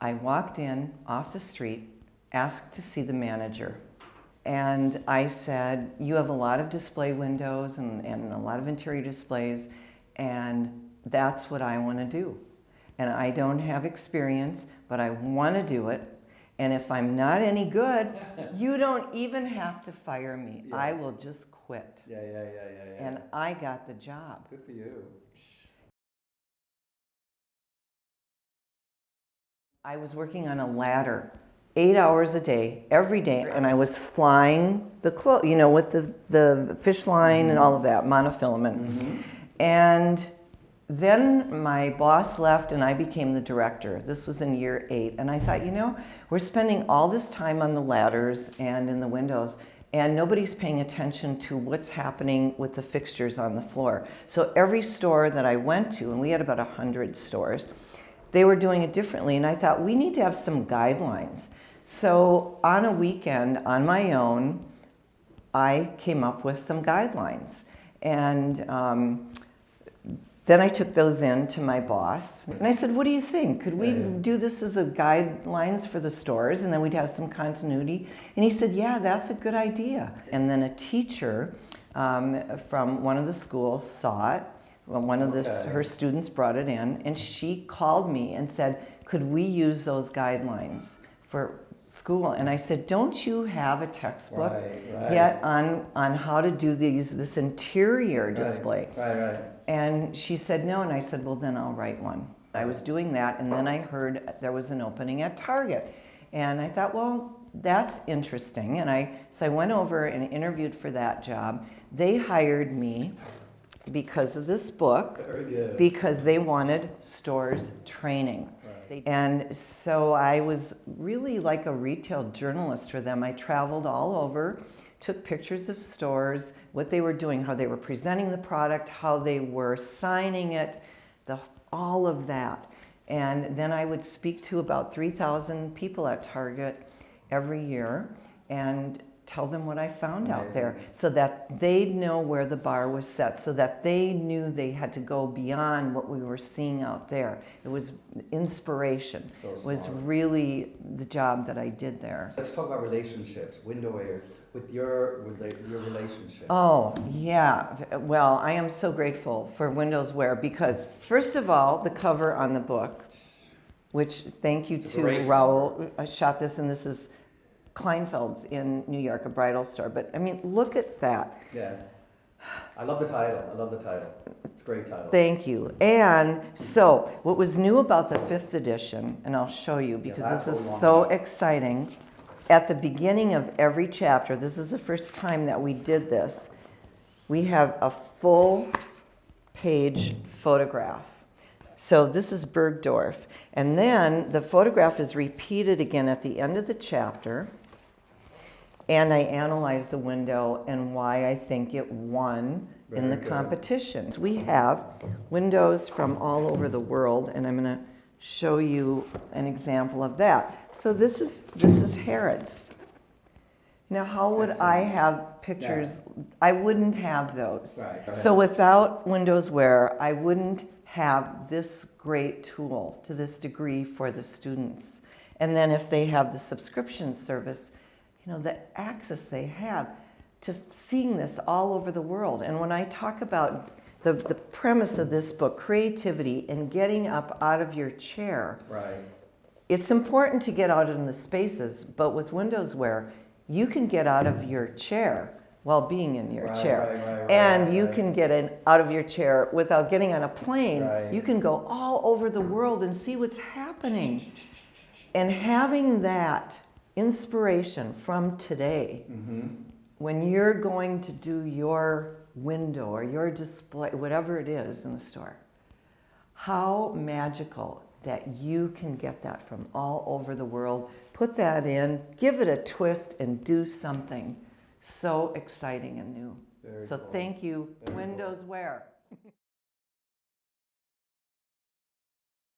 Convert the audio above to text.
I walked in off the street, asked to see the manager. And I said, you have a lot of display windows and a lot of interior displays, and that's what I want to do. And I don't have experience, but I want to do it. And if I'm not any good, you don't even have to fire me. Yeah. I will just quit. Yeah. And I got the job. Good for you. I was working on a ladder 8 hours a day, every day, and I was flying the clothes, you know, with the fish line and all of that, monofilament. And then my boss left and I became the director. This was in year 8. And I thought, you know, we're spending all this time on the ladders and in the windows, and nobody's paying attention to what's happening with the fixtures on the floor. So every store that I went to, and we had about 100 stores, they were doing it differently. And I thought, we need to have some guidelines. So on a weekend, on my own, I came up with some guidelines. And then I took those in to my boss. And I said, what do you think? Could we do this as a guidelines for the stores? And then we'd have some continuity. And he said, yeah, that's a good idea. And then a teacher from one of the schools saw it. Well, one of her students brought it in, and she called me and said, could we use those guidelines for school? And I said, don't you have a textbook yet on how to do this interior display? Right. And she said no, and I said, well, then I'll write one. I was doing that, and then I heard there was an opening at Target. And I thought, well, that's interesting. And so I went over and interviewed for that job. They hired me because of this book, because they wanted stores training. Right. And so I was really like a retail journalist for them. I traveled all over, took pictures of stores, what they were doing, how they were presenting the product, how they were signing it, all of that. And then I would speak to about 3,000 people at Target every year and tell them what I found out there, so that they'd know where the bar was set, so that they knew they had to go beyond what we were seeing out there. It was inspiration. It was really the job that I did there. Let's talk about relationships, window weighers, with your relationship. Oh, yeah. Well, I am so grateful for Windows Wear because, first of all, the cover on the book, which thank you to Raul, I shot this, and this is Kleinfeld's in New York, a bridal store. But I mean, look at that. Yeah. I love the title. It's a great title. Thank you. And so what was new about the 5th edition, and I'll show you because this is so exciting. At the beginning of every chapter, this is the first time that we did this, we have a full page photograph. So this is Bergdorf. And then the photograph is repeated again at the end of the chapter. And I analyze the window and why I think it won in the competitions. We have windows from all over the world, and I'm going to show you an example of that. So this is Harrods. Now, how would I have pictures? I wouldn't have those. Right. So without Windows Wear, I wouldn't have this great tool to this degree for the students. And then if they have the subscription service, you know, the access they have to seeing this all over the world. And when I talk about the premise of this book, creativity and getting up out of your chair, it's important to get out in the spaces, but with Windows Wear, you can get out of your chair while being in your chair. And you can get out of your chair without getting on a plane. You can go all over the world and see what's happening. And having that inspiration from today, when you're going to do your window or your display, whatever it is in the store, how magical that you can get that from all over the world, put that in, give it a twist, and do something so exciting and new. So thank you, Windows Wear.